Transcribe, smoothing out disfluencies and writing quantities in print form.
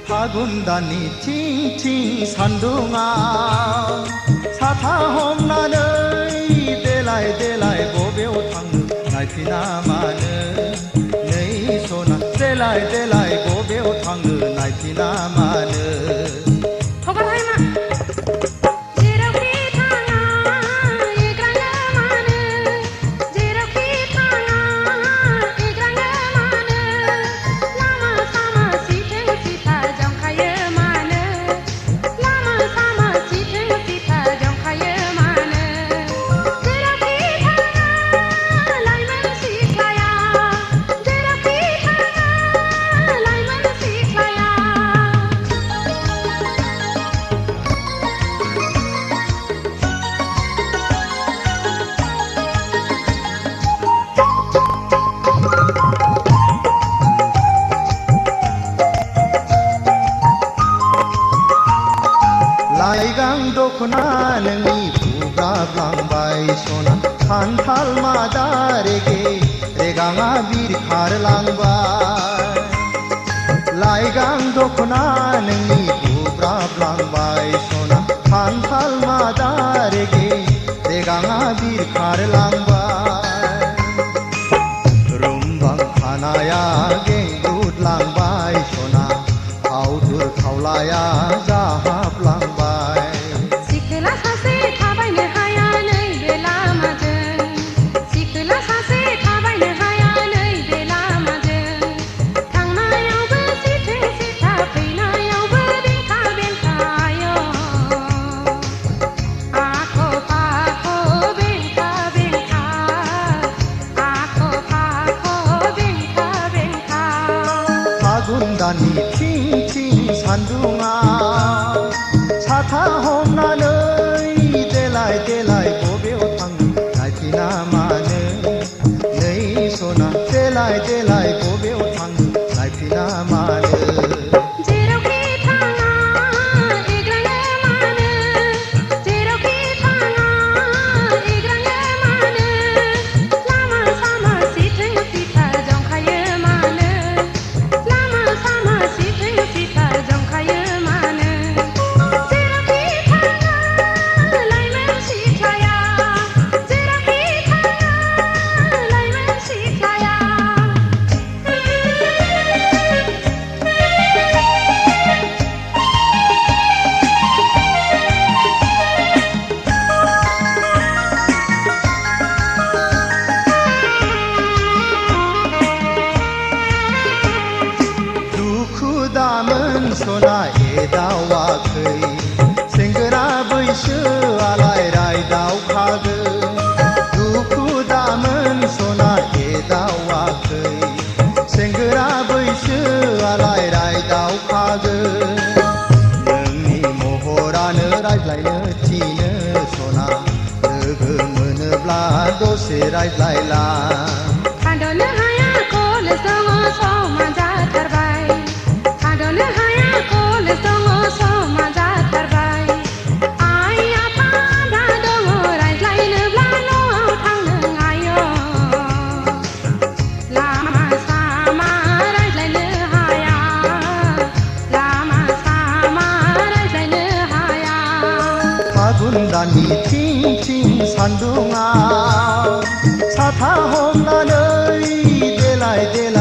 फागुनदाननि थिं थिं सान्दुङा साथा हमनानै देलाय देलाय बबेयाव थांनो नायफिना मानो नै सना देलाय देलाय बबेयाव थांनो नायफिना मानो लाइगां दखना नोंनि बुब्राबलांबाय सना खान्थाल मादा रेगे रेगाङा बिरखारलांबाय लाइगां दखना नोंनि बुब्राबलांबाय सना खान्थाल मादा रेगे रेगाङा बिरखारलांबाय रुमबां खानाया गेंगुदलांबाय सना फावदुर खावलाया जाहाबलांबाय फागुनदाननि थिं थिं सान्दुङा साथा हमनानै देलाय देलाय बबेयाव थांनो नायफिना मानो नै सना देलाय देलाय बबेयाव थांनो नायफिना मानो सना एदावाखै सेंग्रा बैसोआलाय रायदावखागोन दुखु दामोन सना एदावाखै सेंग्रा बैसोआलाय रायदावखागोन नोंनि महरानो रायज्लायनो थिनो सना लोगो मोनोब्ला दसे रायज्लायला थाद'नो हाया कलेज दङ समा जाथारबाय थाद'नो हाया कलेज दङ समा जाथारबाय आइ आफा आदा दङ रायज्लायनोब्ला न'आव थांनो आय' लामा सामा रायज्लायनो हाया लामा सामा रायज्लायनो हाया फागुनदाननि थिं थिं सान्दुङा साथा हमनानै देलाय देलाय